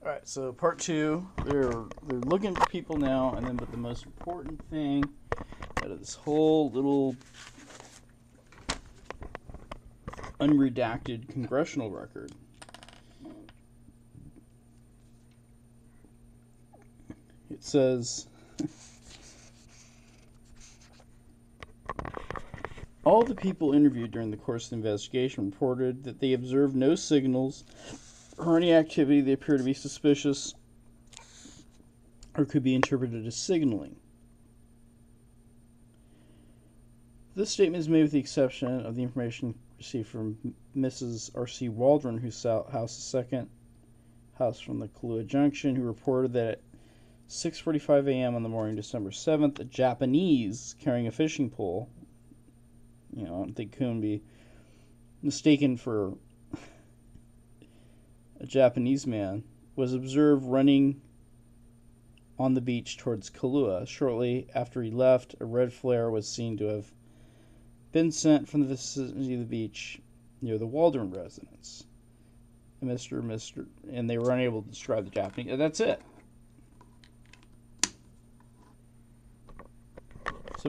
All right, so part two, they're looking for people now, and then but the most important thing out of this whole little unredacted congressional record it says all the people interviewed during the course of the investigation reported that they observed no signals or any activity they appear to be suspicious or could be interpreted as signaling. This statement is made with the exception of the information received from Mrs. R.C. Waldron, whose house is second house from the Kahlua Junction, who reported that at 6:45 a.m. on the morning of December 7th, a Japanese carrying a fishing pole, I don't think Kuehn be mistaken for a Japanese man, was observed running on the beach towards Kahlua. Shortly after he left, a red flare was seen to have been sent from the vicinity of the beach near the Waldron residence. And they were unable to describe the Japanese. And that's it. So,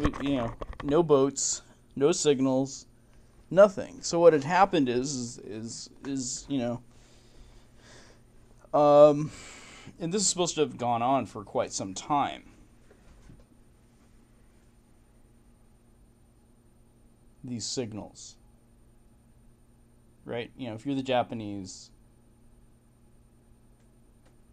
no boats, no signals, nothing. So what had happened is and this is supposed to have gone on for quite some time. These signals, right? If you're the Japanese,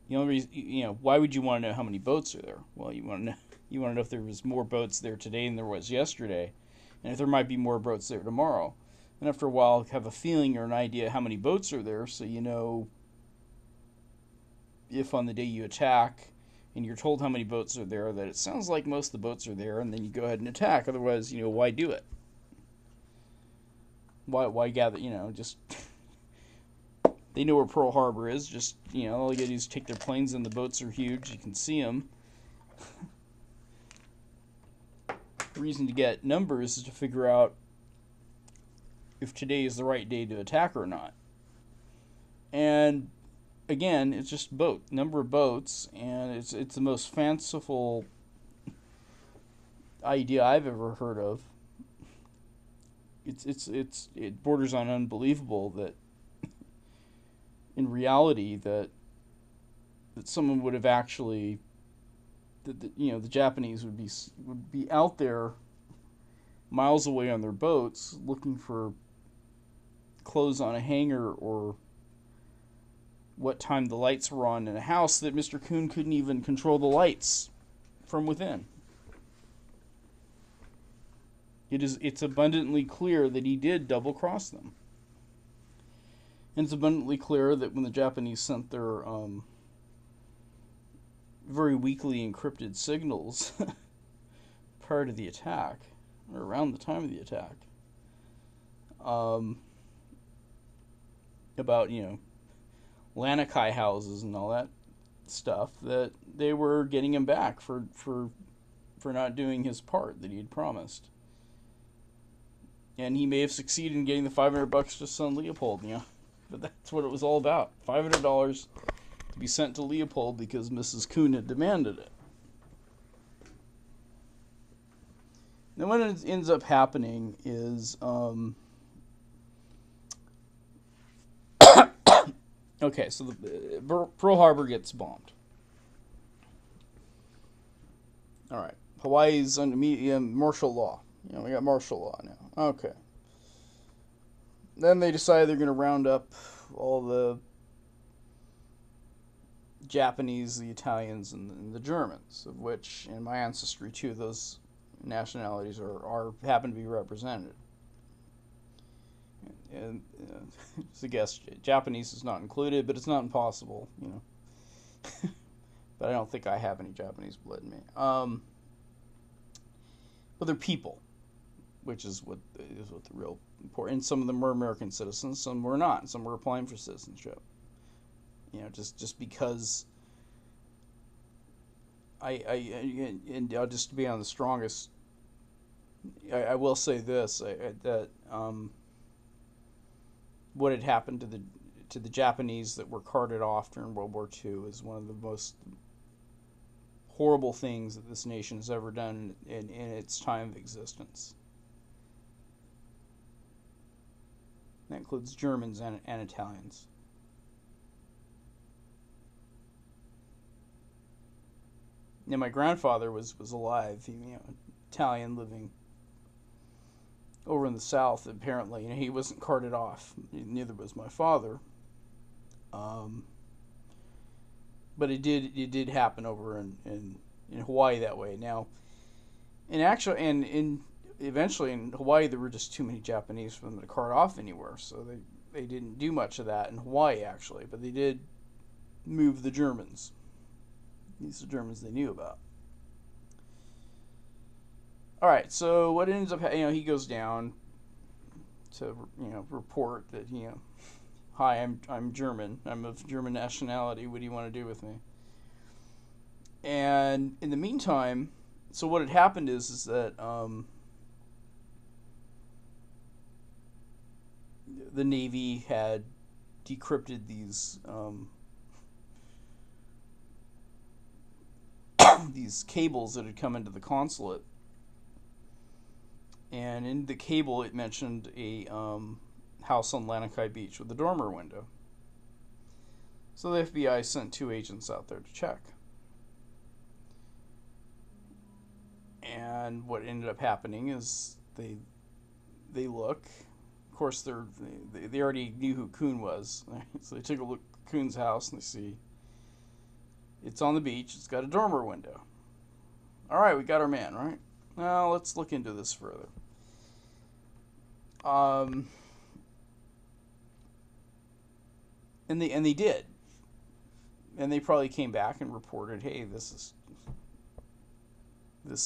the only reason, why would you want to know how many boats are there? Well, you want to know if there was more boats there today than there was yesterday, and if there might be more boats there tomorrow. And after a while, have a feeling or an idea how many boats are there, so you know if on the day you attack and you're told how many boats are there, that it sounds like most of the boats are there, and then you go ahead and attack. Otherwise, why do it? Why gather, just... They know where Pearl Harbor is, just, all you gotta do is take their planes, and the boats are huge, you can see them. The reason to get numbers is to figure out if today is the right day to attack or not. And again, it's just number of boats, and it's the most fanciful idea I've ever heard of. It borders on unbelievable that in reality that someone would have actually the Japanese would be out there miles away on their boats looking for clothes on a hanger or what time the lights were on in a house that Mr. Kuehn couldn't even control the lights from within. It's abundantly clear that he did double-cross them. And it's abundantly clear that when the Japanese sent their very weakly encrypted signals prior to the attack, or around the time of the attack, about, Lanakai houses and all that stuff, that they were getting him back for not doing his part that he had promised. And he may have succeeded in getting the $500 to his son Leopold, but that's what it was all about. $500 to be sent to Leopold because Mrs. Kuehn had demanded it. Now what ends up happening is, okay, so the Pearl Harbor gets bombed. All right, Hawaii's under martial law. We got martial law now. Okay. Then they decide they're going to round up all the Japanese, the Italians, and the Germans, of which, in my ancestry, two of those nationalities happen to be represented. And I guess Japanese is not included, but it's not impossible, But I don't think I have any Japanese blood in me. But they're people, which is what the real important. And some of them were American citizens, some were not. Some were applying for citizenship. Just because I'll just be on the strongest. I will say this that what had happened to the to the Japanese that were carted off during World War II is one of the most horrible things that this nation has ever done in its time of existence. That includes Germans and Italians. And my grandfather was alive, Italian, living over in the South. Apparently, he wasn't carted off. Neither was my father. But it did happen over in Hawaii that way. Now, eventually in Hawaii there were just too many Japanese for them to cart off anywhere, so they didn't do much of that in Hawaii actually, but they did move the Germans. These are Germans they knew about. All right, so what ends up, he goes down to report that hi, I'm German. I'm of German nationality. What do you want to do with me? And in the meantime, so what had happened is that the Navy had decrypted these these cables that had come into the consulate, and in the cable it mentioned a house on Lanikai Beach with a dormer window. So the FBI sent 2 agents out there to check. And what ended up happening is they look. Of course, they already knew who Kuehn was, so they took a look at Kuehn's house and they see it's on the beach. It's got a dormer window. All right, we got our man, right? Now let's look into this further. And they did, and they probably came back and reported, hey, this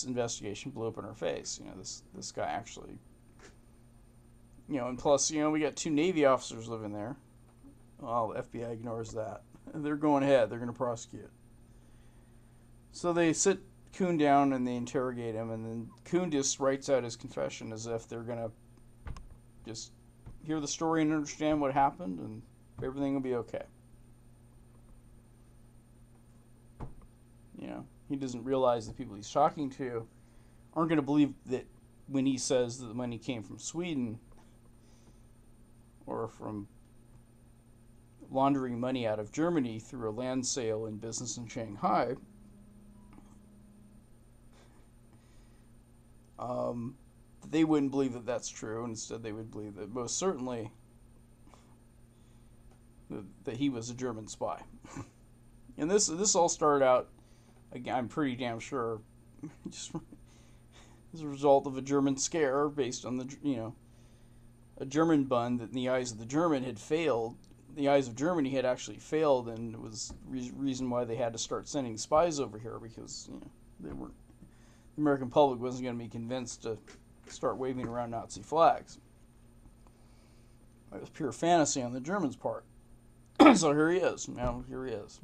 investigation blew up in our face. This guy actually, and plus, we got 2 Navy officers living there. Well, the FBI ignores that. They're going ahead. They're going to prosecute. So they sit Kuehn down and they interrogate him, and then Kuehn just writes out his confession as if they're going to just hear the story and understand what happened, and everything will be okay. He doesn't realize the people he's talking to aren't going to believe that when he says that the money came from Sweden or from laundering money out of Germany through a land sale in business in Shanghai. They wouldn't believe that that's true. Instead, they would believe that most certainly that he was a German spy. And this all started out, again, I'm pretty damn sure, just as a result of a German scare based on a German bund that in the eyes of the German had failed. The eyes of Germany had actually failed, and it was the reason why they had to start sending spies over here, because the American public wasn't going to be convinced to start waving around Nazi flags. It was pure fantasy on the Germans' part. So here he is. Now here he is,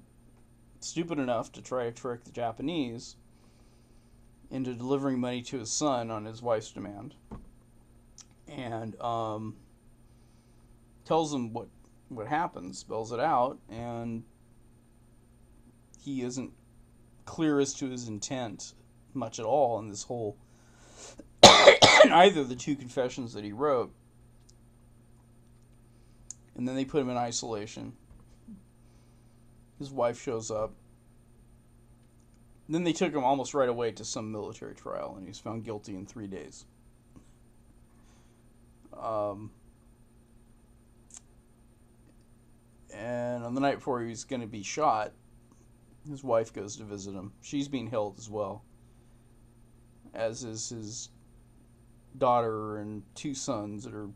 stupid enough to try to trick the Japanese into delivering money to his son on his wife's demand, and tells them what happened, spells it out, and he isn't clear as to his intent much at all in this whole in either of the 2 confessions that he wrote. And then they put him in isolation. His wife shows up. Then they took him almost right away to some military trial, and he was found guilty in 3 days. And on the night before he was going to be shot, his wife goes to visit him. She's being held as well, as is his daughter and 2 sons that are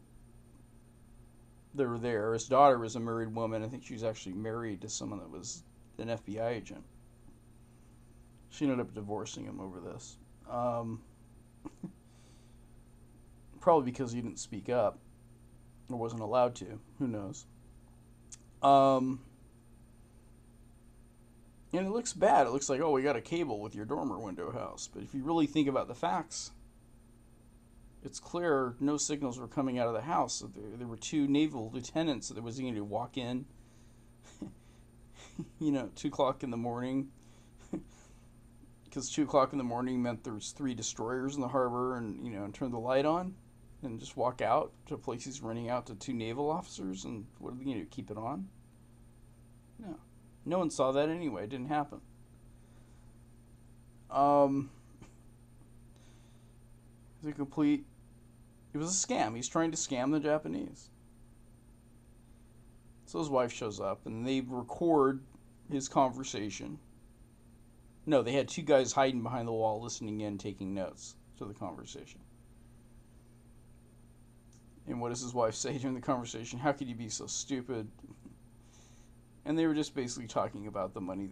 there. His daughter was a married woman. I think she was actually married to someone that was an FBI agent. She ended up divorcing him over this. Probably because he didn't speak up or wasn't allowed to. Who knows? And it looks bad. It looks like, oh, we got a cable with your dormer window house. But if you really think about the facts, it's clear no signals were coming out of the house. So there were two naval lieutenants that was going to walk in, 2 o'clock in the morning, because 2 o'clock in the morning meant there was 3 destroyers in the harbor, and turn the light on, and just walk out to a place he's running out to 2 naval officers, and what are they going to do? Keep it on? No, no one saw that anyway. It didn't happen. It was a scam. He's trying to scam the Japanese. So his wife shows up, and they record his conversation. No, they had 2 guys hiding behind the wall, listening in, taking notes to the conversation. And what does his wife say during the conversation? How could you be so stupid? And they were just basically talking about the money,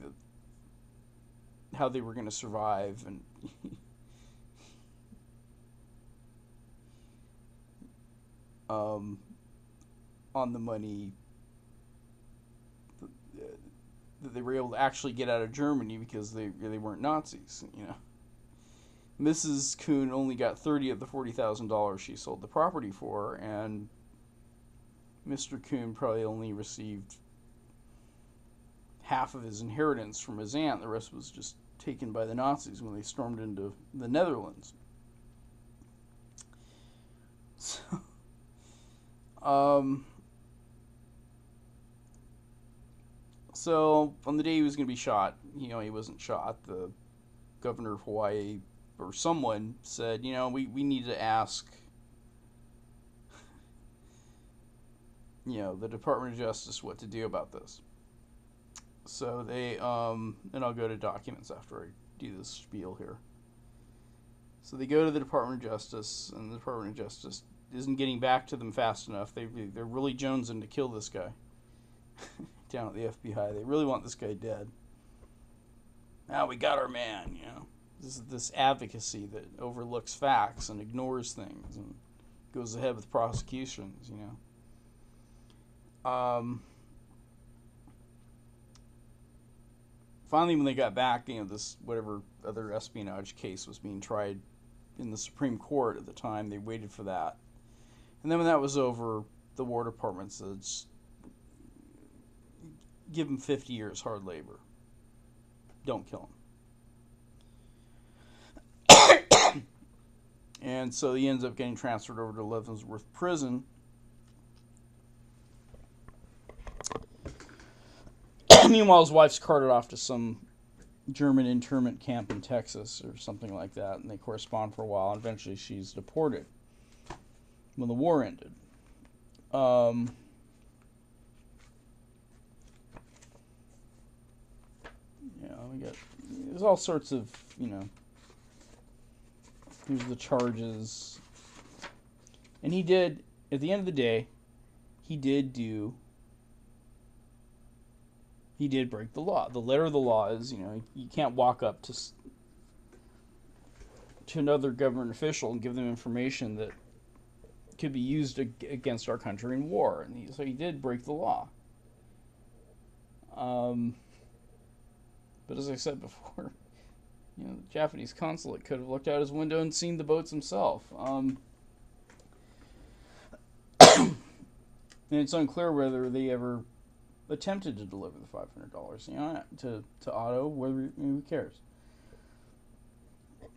how they were going to survive, and on the money that they were able to actually get out of Germany because they weren't Nazis. Mrs. Kuehn only got $30 of the $40,000 she sold the property for, and Mr. Kuehn probably only received half of his inheritance from his aunt. The rest was just taken by the Nazis when they stormed into the Netherlands. So on the day he was going to be shot, he wasn't shot. The governor of Hawaii or someone said, we need to ask, the Department of Justice what to do about this. So they, and I'll go to documents after I do this spiel here. So they go to the Department of Justice, and the Department of Justice isn't getting back to them fast enough. They're really jonesing to kill this guy down at the FBI. They really want this guy dead. Now we got our man, This advocacy that overlooks facts and ignores things and goes ahead with prosecutions, Finally, when they got back, this whatever other espionage case was being tried in the Supreme Court at the time, they waited for that. And then when that was over, the War Department said, give him 50 years hard labor. Don't kill him. And so he ends up getting transferred over to Leavenworth Prison. Meanwhile, his wife's carted off to some German internment camp in Texas or something like that, and they correspond for a while, and eventually she's deported when the war ended. There's all sorts of, here's the charges. And he did, at the end of the day, he did break the law. The letter of the law is, you can't walk up to another government official and give them information that could be used against our country in war. And so he did break the law. But as I said before, the Japanese consulate could have looked out his window and seen the boats himself. And it's unclear whether they ever attempted to deliver the $500, to Otto. Who cares?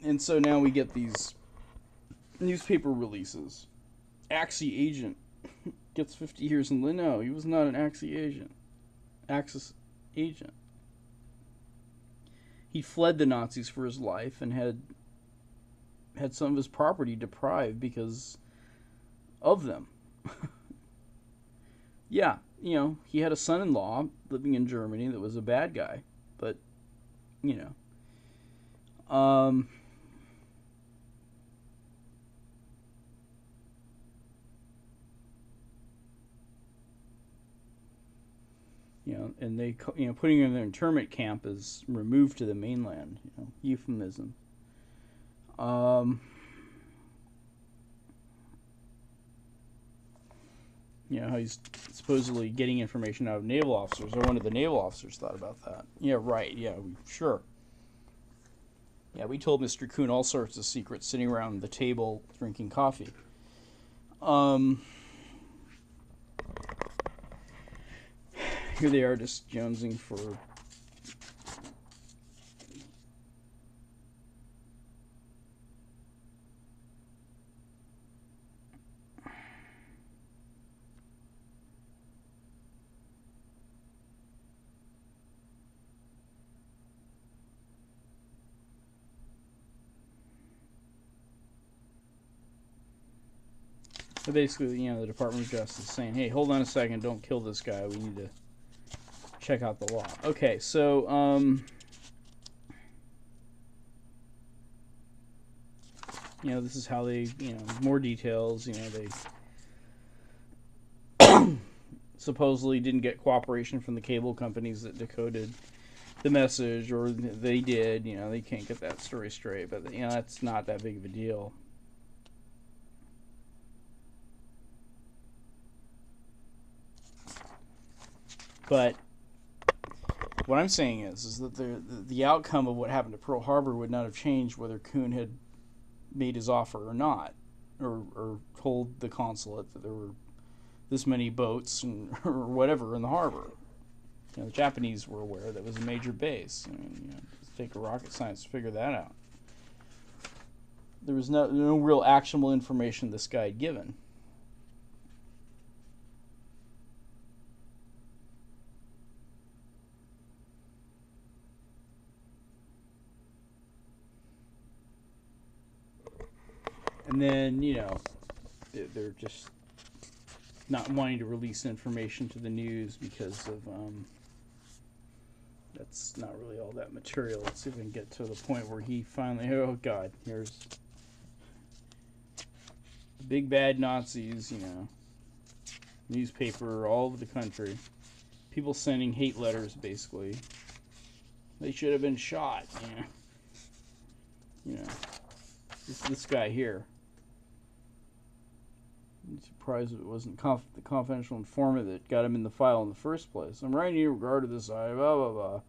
And so now we get these newspaper releases. Axis agent gets 50 years in. No, he was not an Axis agent. Axis agent. He fled the Nazis for his life and had some of his property deprived because of them. Yeah, he had a son-in-law living in Germany that was a bad guy, but, and they, putting him in an internment camp is removed to the mainland, euphemism. How he's supposedly getting information out of naval officers, or one of the naval officers thought about that. Yeah, right, yeah, sure. Yeah, we told Mr. Kuehn all sorts of secrets sitting around the table drinking coffee. Here they are just jonesing for... So basically, the Department of Justice is saying, hey, hold on a second, don't kill this guy, we need to check out the law. Okay, so, this is how they, more details, they supposedly didn't get cooperation from the cable companies that decoded the message, or they did, they can't get that story straight, but, that's not that big of a deal. But what I'm saying is that the outcome of what happened to Pearl Harbor would not have changed whether Kuehn had made his offer or not, or told the consulate that there were this many boats or whatever in the harbor. The Japanese were aware that it was a major base. I mean, it'd take a rocket science to figure that out. There was no real actionable information this guy had given. And then, they're just not wanting to release information to the news because of, that's not really all that material. Let's see if we can get to the point where he finally, oh God, here's the big bad Nazis, newspaper all over the country. People sending hate letters, basically. They should have been shot, This guy here. I'm surprised it wasn't the confidential informant that got him in the file in the first place. I'm writing in regard to this blah, blah, blah.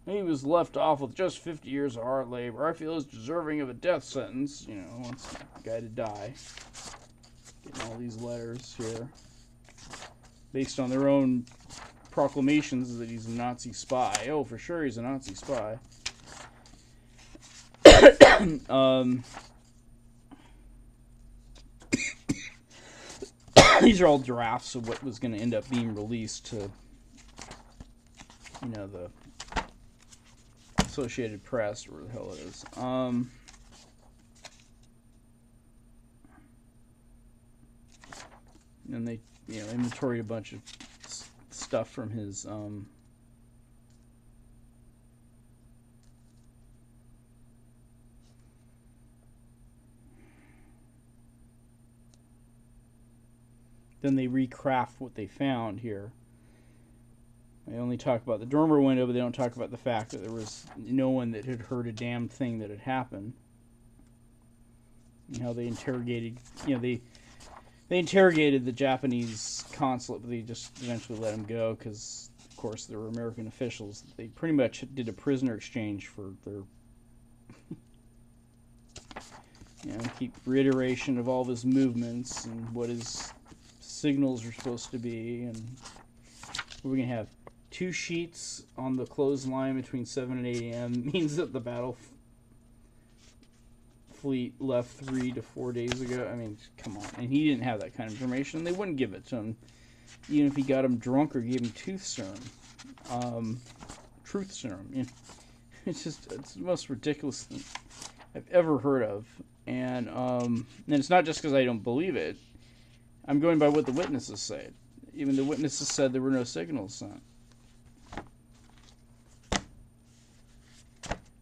He was left off with just 50 years of hard labor. I feel he's deserving of a death sentence, wants the guy to die. Getting all these letters here. Based on their own proclamations that he's a Nazi spy. Oh, for sure he's a Nazi spy. These are all drafts of what was going to end up being released to, the Associated Press, or where the hell it is. And they, inventoried a bunch of stuff from his, then they recraft what they found here. They only talk about the dormer window, but they don't talk about the fact that there was no one that had heard a damn thing that had happened. And how they interrogated, they interrogated the Japanese consulate, but they just eventually let them go because, of course, there were American officials. They pretty much did a prisoner exchange for their, keep reiteration of all of his movements and what his signals are supposed to be, and we're going to have 2 sheets on the clothesline between 7 and 8 a.m. means that the battle fleet left 3 to 4 days ago. I mean, come on. And he didn't have that kind of information. They wouldn't give it to him, even if he got him drunk or gave him truth serum. It's the most ridiculous thing I've ever heard of. And it's not just because I don't believe it. I'm going by what the witnesses say. Even the witnesses said there were no signals sent.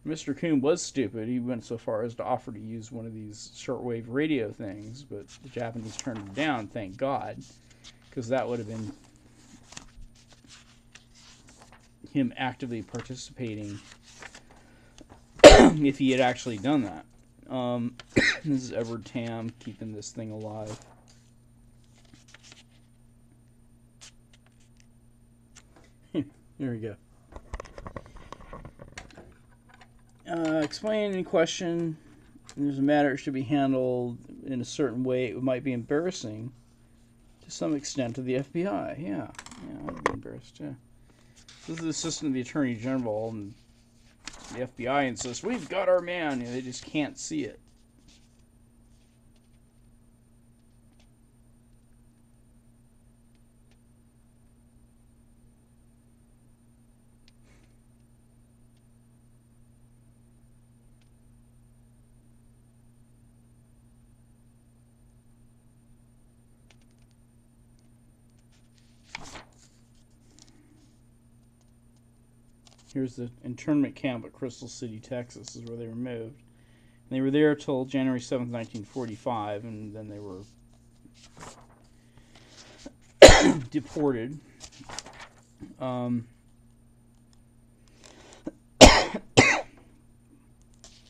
Mr. Kuehn was stupid. He went so far as to offer to use one of these shortwave radio things, but the Japanese turned him down, thank God, because that would have been him actively participating if he had actually done that. This is Edward Tam keeping this thing alive. Here we go. explain any question. There's a matter that should be handled in a certain way. It might be embarrassing to some extent to the FBI. Yeah, I'd be embarrassed too. This is the assistant of the attorney general, and the FBI insists we've got our man. They just can't see it. Here's the internment camp at Crystal City, Texas, is where they were moved. And they were there till January 7th, 1945, and then they were deported.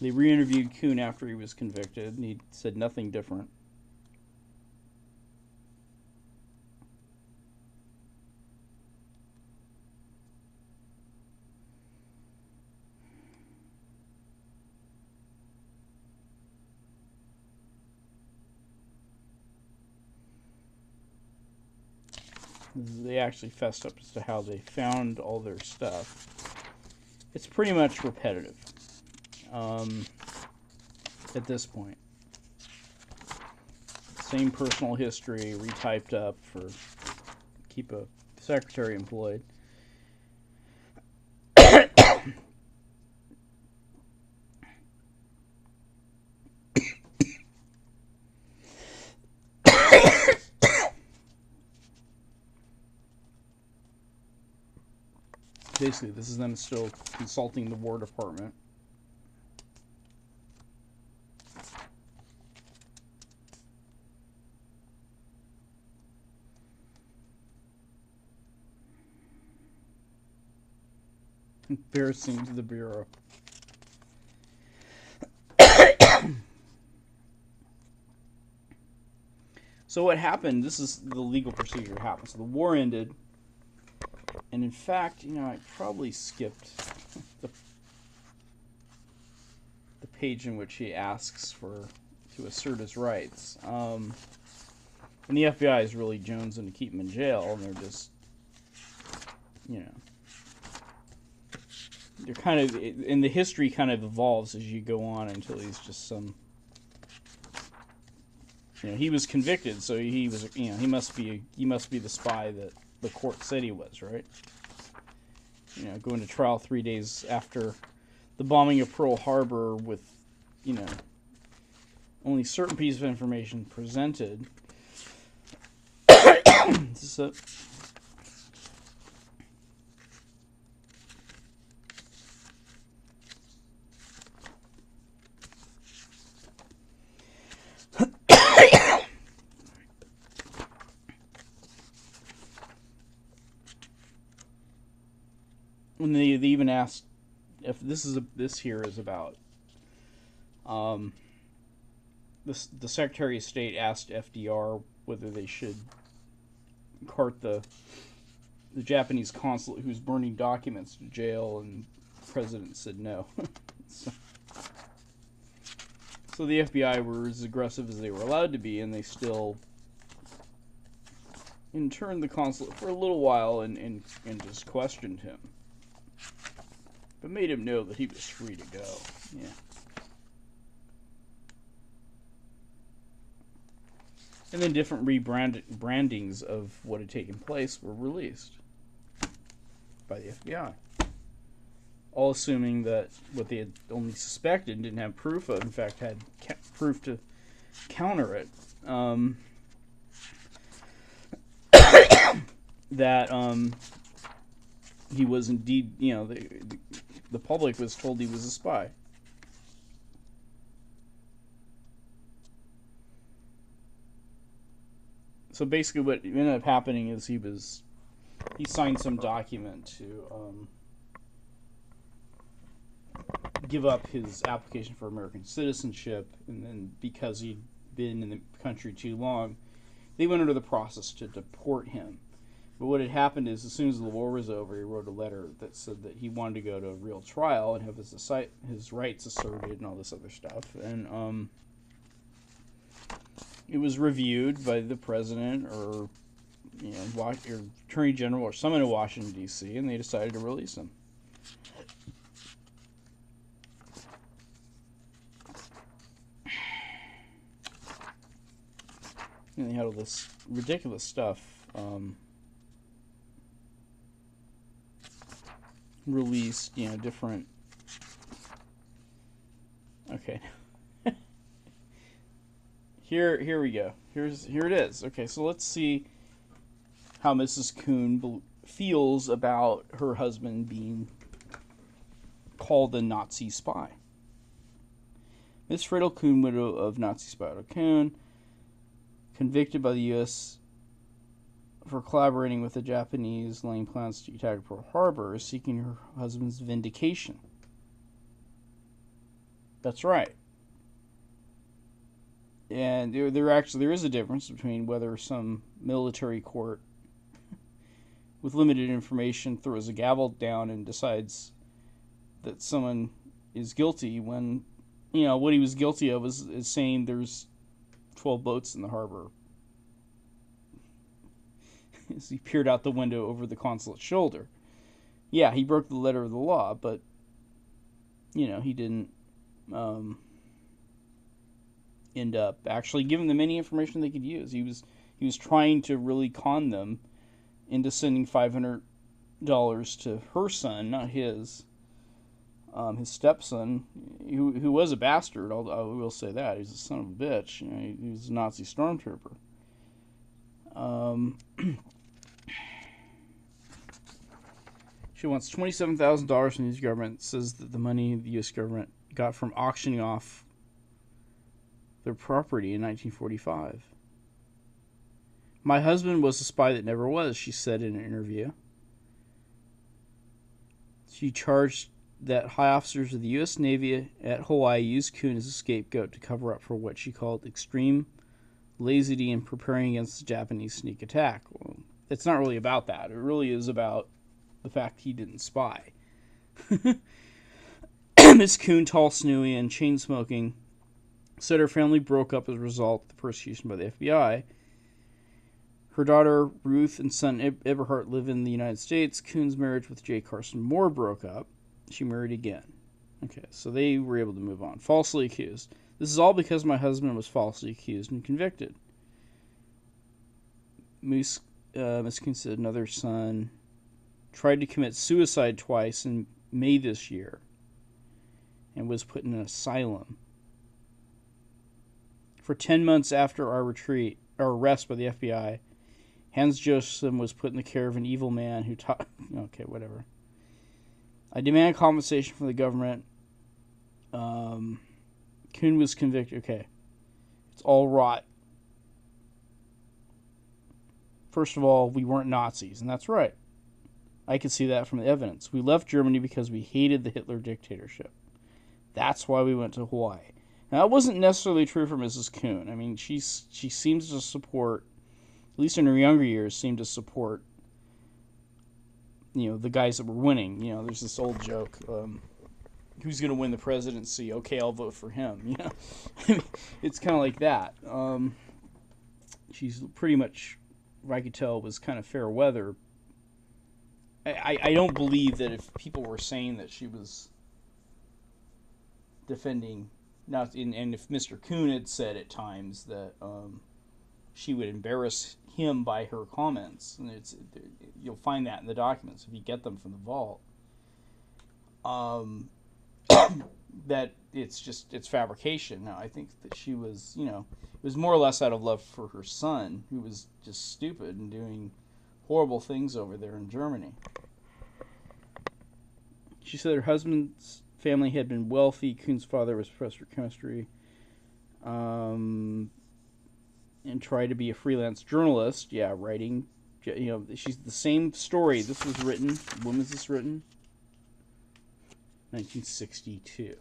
They re-interviewed Kuehn after he was convicted, and he said nothing different. They actually fessed up as to how they found all their stuff. It's pretty much repetitive at this point. Same personal history, retyped up for keep a secretary employed. Basically, this is them still consulting the War Department. Embarrassing to the Bureau. So what happened, this is the legal procedure that happened. So the war ended. And in fact, I probably skipped the page in which he asks to assert his rights. And the FBI is really jonesing to keep him in jail, and they're just, they're kind of, and the history kind of evolves as you go on until he's just some, he was convicted, so he was, he must be the spy that the court said he was, right? Going to trial 3 days after the bombing of Pearl Harbor with, only certain pieces of information presented. So, when they even asked if this here is about the Secretary of State asked FDR whether they should cart the Japanese consulate who's burning documents to jail, and the president said no. So the FBI were as aggressive as they were allowed to be, and they still interned the consulate for a little while and just questioned him. But made him know that he was free to go. Yeah. And then different rebrandings of what had taken place were released by the FBI. All assuming that what they had only suspected and didn't have proof of, in fact, had proof to counter it. That he was indeed, the public was told he was a spy. So basically what ended up happening is he signed some document to give up his application for American citizenship, and then because he'd been in the country too long, they went under the process to deport him, But what had happened is, as soon as the war was over, he wrote a letter that said that he wanted to go to a real trial and have his rights asserted and all this other stuff. And it was reviewed by the president or or attorney general or someone in Washington D.C. and they decided to release him. And they had all this ridiculous stuff released, different. Okay. Here we go. Here it is. Okay, so let's see how Mrs. Kuehn feels about her husband being called a Nazi spy. Miss Friedel Kuehn, widow of Nazi spy Otto Kuehn, convicted by the U.S. for collaborating with the Japanese, laying plans to attack Pearl Harbor, is seeking her husband's vindication. That's right. And there is a difference between whether some military court with limited information throws a gavel down and decides that someone is guilty when, what he was guilty of is saying there's 12 boats in the harbor. As he peered out the window over the consulate's shoulder. Yeah, he broke the letter of the law, but, he didn't end up actually giving them any information they could use. He was trying to really con them into sending $500 to her son, not his stepson, who was a bastard. I will say that he's a son of a bitch. He was a Nazi stormtrooper. She wants $27,000 from the U.S. government. Says that the money the U.S. government got from auctioning off their property in 1945. My husband was a spy that never was, she said in an interview. She charged that high officers of the U.S. Navy at Hawaii used Kuehn as a scapegoat to cover up for what she called extreme laxity in preparing against the Japanese sneak attack. Well, it's not really about that. It really is about the fact he didn't spy. Miss Kuehn, tall, snowy, and chain-smoking, said her family broke up as a result of the persecution by the FBI. Her daughter Ruth and son Eberhard live in the United States. Kuhn's marriage with J. Carson Moore broke up. She married again. Okay, so they were able to move on. Falsely accused. This is all because my husband was falsely accused and convicted. Miss Kuehn said another son tried to commit suicide twice in May this year and was put in an asylum. For 10 months after our arrest by the FBI, Hans Josefson was put in the care of an evil man who taught... Okay, whatever. I demand compensation from the government. Kuehn was convicted. Okay. It's all rot. First of all, we weren't Nazis, and that's right. I could see that from the evidence. We left Germany because we hated the Hitler dictatorship. That's why we went to Hawaii. Now, that wasn't necessarily true for Mrs. Kuehn. I mean, she seems to support, at least in her younger years, seemed to support, the guys that were winning. There's this old joke, who's going to win the presidency? Okay, I'll vote for him. It's kind of like that. She's pretty much, if I could tell, was kind of fair weather. I don't believe that if people were saying that she was defending, and if Mr. Kuehn had said at times that she would embarrass him by her comments, and you'll find that in the documents if you get them from the vault, that it's fabrication. Now, I think that she was, it was more or less out of love for her son, who was just stupid and doing horrible things over there in Germany. She said her husband's family had been wealthy. Kuhn's father was a professor of chemistry, and tried to be a freelance journalist. Yeah, writing. She's the same story. This was written. When was this written? 1962.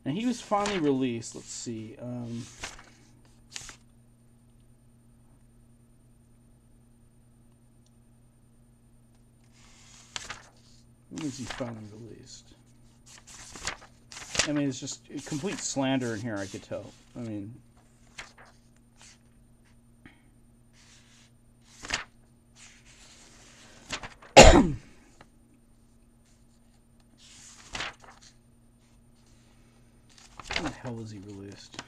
Now he was finally released. Let's see. When was he finally released? I mean, it's just complete slander in here, I could tell. I mean... When the hell was he released?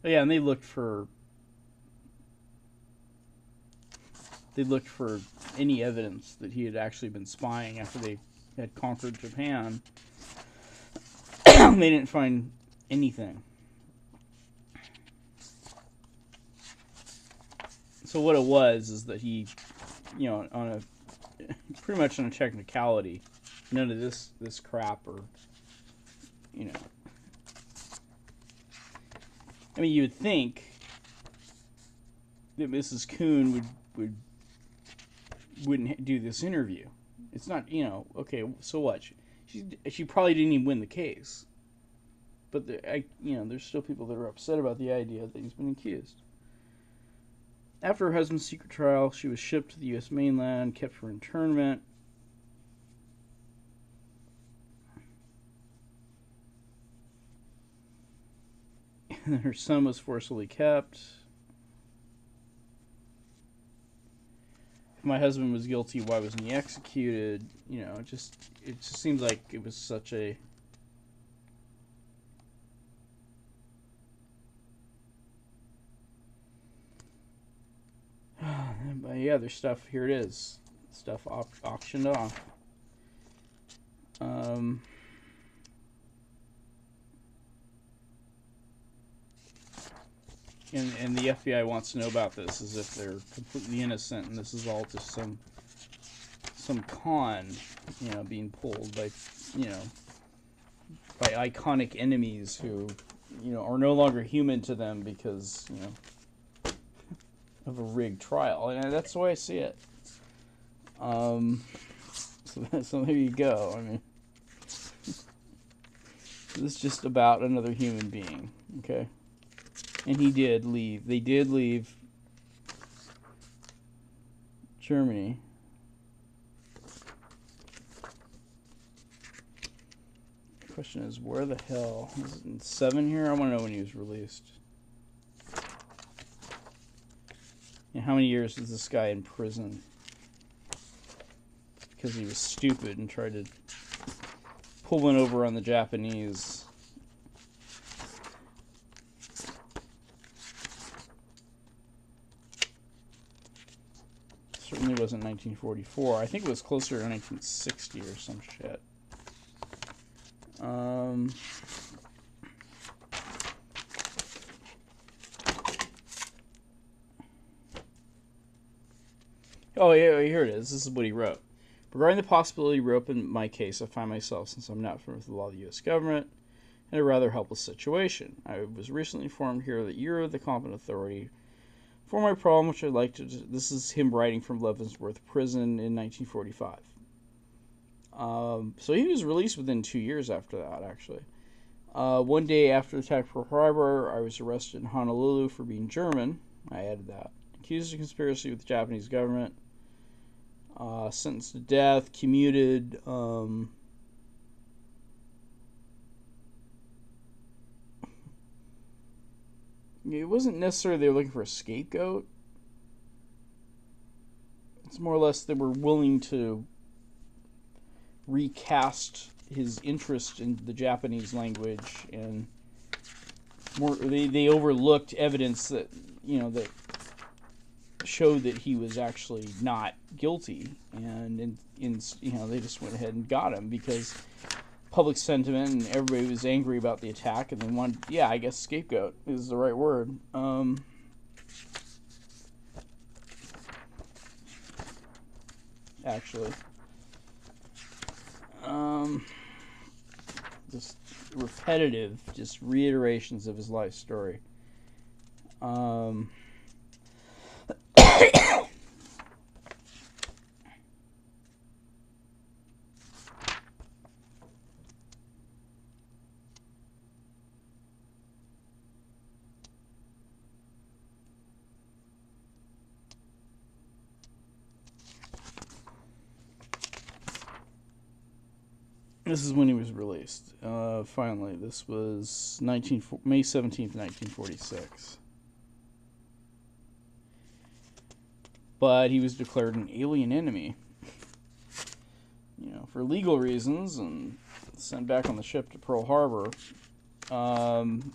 Oh, yeah, and they looked for any evidence that he had actually been spying after they had conquered Japan. They didn't find anything. So what it was is that he, on a pretty much on a technicality, none of this crap or, I mean, you would think that Mrs. Kuehn wouldn't do this interview. It's not, okay, so what? She probably didn't even win the case. But there's still people that are upset about the idea that he's been accused. After her husband's secret trial, she was shipped to the U.S. mainland, kept for internment. And her son was forcibly kept. If my husband was guilty, why wasn't he executed? It just seems like it was such a... But yeah, there's stuff. Here it is. Stuff auctioned off. And the FBI wants to know about this as if they're completely innocent, and this is all just some con, being pulled by, by iconic enemies who, are no longer human to them because, of a rigged trial, and that's the way I see it. So there you go. I mean, this is just about another human being, okay? And he did leave. They did leave Germany. The question is, where the hell? Is it in 7 here? I want to know when he was released. And how many years was this guy in prison? Because he was stupid and tried to pull one over on the Japanese. Certainly wasn't 1944. I think it was closer to 1960 or some shit. Oh, yeah, here it is. This is what he wrote. Regarding the possibility to reopen my case, I find myself, since I'm not familiar with the law of the U.S. government, in a rather helpless situation. I was recently informed here that you're the competent authority for my problem, which I'd like to... This is him writing from Leavenworth Prison in 1945. So he was released within 2 years after that, actually. One day after the attack Pearl Harbor, I was arrested in Honolulu for being German. I added that. Accused of conspiracy with the Japanese government. Sentenced to death, commuted. It wasn't necessarily they were looking for a scapegoat. It's more or less they were willing to recast his interest in the Japanese language, and more they overlooked evidence that that showed that he was actually not guilty, and they just went ahead and got him because public sentiment and everybody was angry about the attack, and they wanted, I guess scapegoat is the right word. Actually, just repetitive, just reiterations of his life story. This is when he was released. Finally, this was May 17th, 1946. But he was declared an alien enemy, for legal reasons, and sent back on the ship to Pearl Harbor. And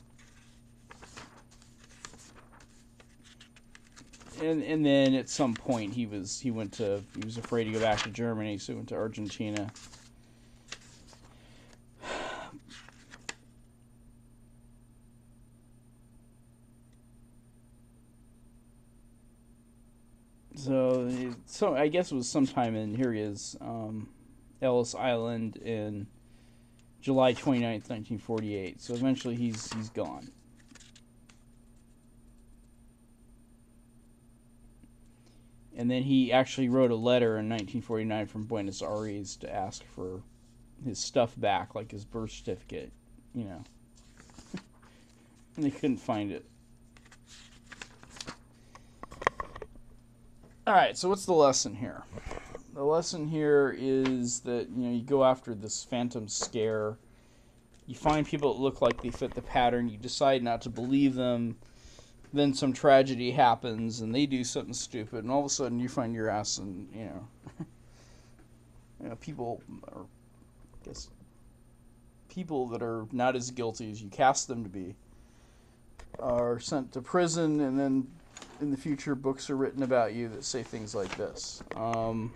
then at some point he was afraid to go back to Germany, so he went to Argentina. So I guess it was sometime here he is, Ellis Island in July 29th, 1948. So eventually he's gone. And then he actually wrote a letter in 1949 from Buenos Aires to ask for his stuff back, like his birth certificate, And they couldn't find it. Alright, so what's the lesson here? The lesson here is that, you go after this phantom scare. You find people that look like they fit the pattern. You decide not to believe them. Then some tragedy happens, and they do something stupid, and all of a sudden you find your ass in, people that are not as guilty as you cast them to be are sent to prison, and then in the future books are written about you that say things like this. Kuehn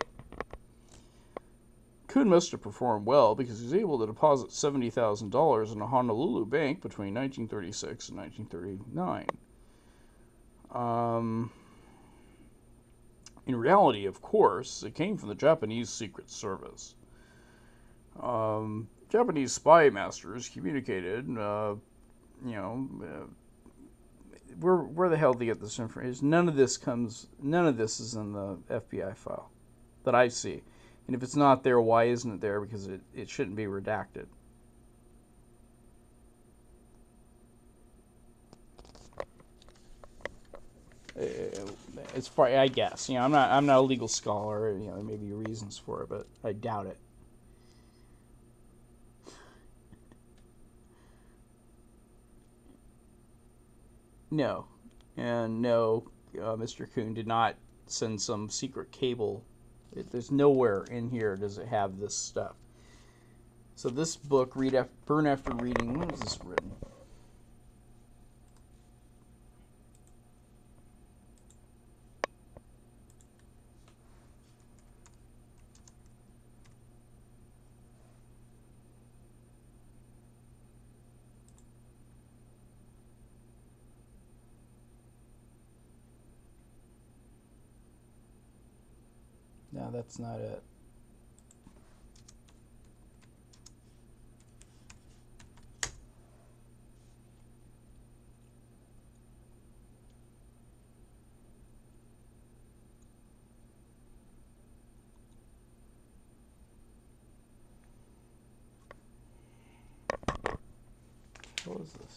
must have performed well because he was able to deposit $70,000 in a Honolulu bank between 1936 and 1939. In reality, of course, it came from the Japanese Secret Service. Japanese spy masters communicated, where the hell did they get this information? None of this is in the FBI file that I see. And if it's not there, why isn't it there? Because it shouldn't be redacted. As far I guess, I'm not a legal scholar. There may be reasons for it, but I doubt it. No, and no, Mr. Kuehn did not send some secret cable. There's nowhere in here does it have this stuff. So this book, Burn After Reading. When was this written? No, that's not it. What was this?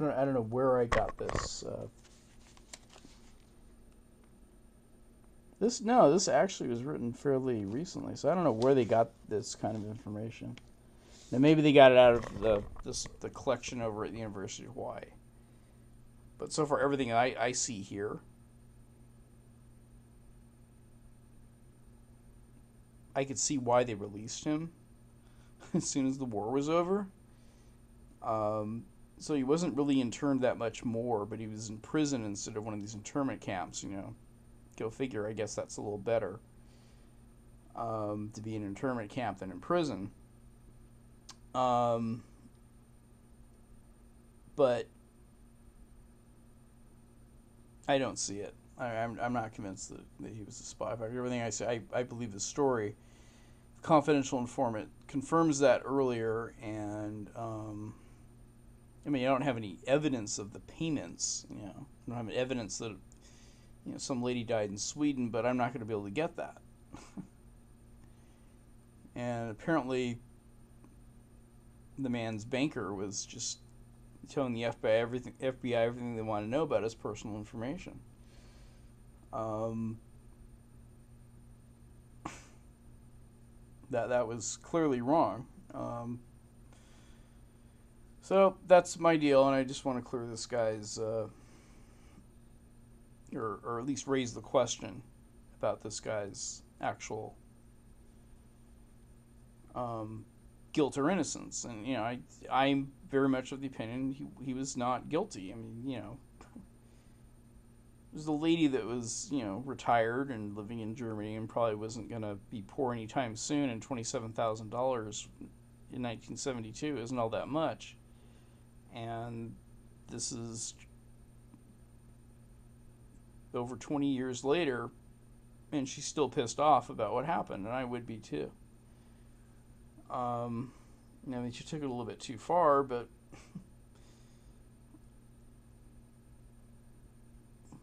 I don't know where I got this. This actually was written fairly recently, so I don't know where they got this kind of information. Now maybe they got it out of the collection over at the University of Hawaii. But so far, everything I see here, I could see why they released him as soon as the war was over. So he wasn't really interned that much more, but he was in prison instead of one of these internment camps, Go figure, I guess that's a little better, to be in an internment camp than in prison. But I don't see it. I'm not convinced that he was a spy. Everything I say, I believe the story. The confidential informant confirms that earlier, and I don't have any evidence of the payments. I don't have any evidence that some lady died in Sweden, but I'm not going to be able to get that. And apparently, the man's banker was just telling the FBI everything they want to know about his personal information. That was clearly wrong. So that's my deal, and I just want to clear this guy's, or at least raise the question about this guy's actual guilt or innocence. And I'm very much of the opinion he was not guilty. I mean, it was the lady that was retired and living in Germany and probably wasn't gonna be poor anytime soon. And $27,000 in 1972 isn't all that much. And this is over 20 years later, and she's still pissed off about what happened, and I would be too. I mean, she took it a little bit too far, but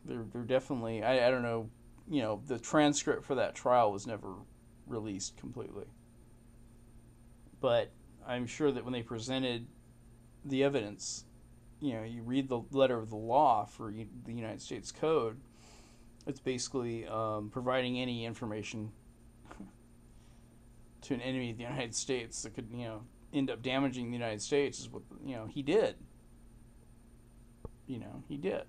they're definitely, I don't know, the transcript for that trial was never released completely. But I'm sure that when they presented the evidence, you read the letter of the law for the United States Code, it's basically providing any information to an enemy of the United States that could, end up damaging the United States is what, he did. He did.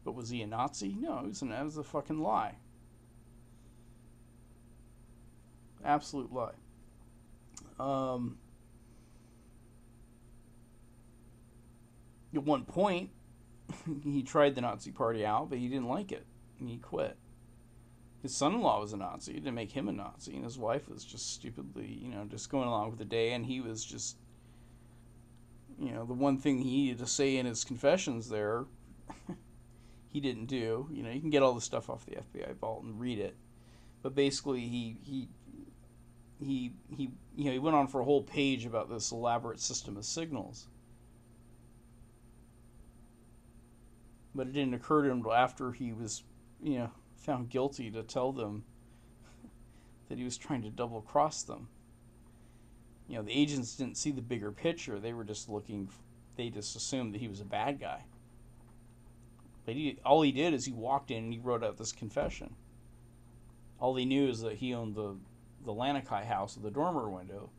But was he a Nazi? No, that was a fucking lie. Absolute lie. At one point, he tried the Nazi Party out, but he didn't like it, and he quit. His son-in-law was a Nazi. It didn't make him a Nazi, and his wife was just stupidly, just going along with the day, and he was just, the one thing he needed to say in his confessions there, he didn't do. You can get all the stuff off the FBI vault and read it, but basically he went on for a whole page about this elaborate system of signals. But it didn't occur to him until after he was, found guilty to tell them that he was trying to double cross them. The agents didn't see the bigger picture. They were just they just assumed that he was a bad guy. But all he did is he walked in and he wrote out this confession. All he knew is that he owned the Lanakai house with the dormer window,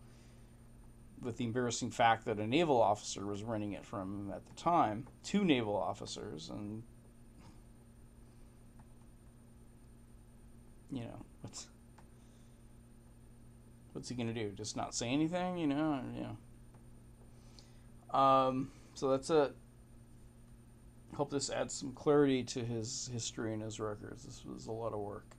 with the embarrassing fact that a naval officer was renting it from him at the time, 2 naval officers, and what's he gonna do? Just not say anything, So that's it. Hope this adds some clarity to his history and his records. This was a lot of work.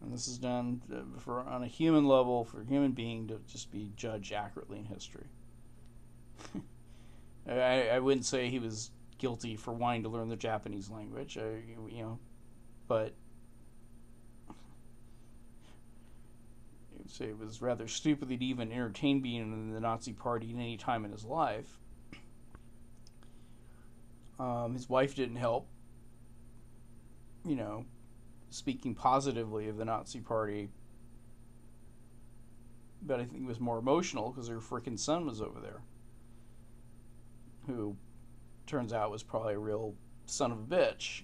And this is done on a human level for a human being to just be judged accurately in history. I wouldn't say he was guilty for wanting to learn the Japanese language, but I would say it was rather stupid that he even entertained being in the Nazi Party at any time in his life. His wife didn't help, speaking positively of the Nazi Party, but I think it was more emotional because her freaking son was over there, who turns out was probably a real son of a bitch.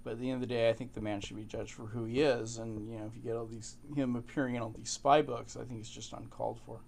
But at the end of the day, I think the man should be judged for who he is, and if you get him appearing in all these spy books, I think it's just uncalled for.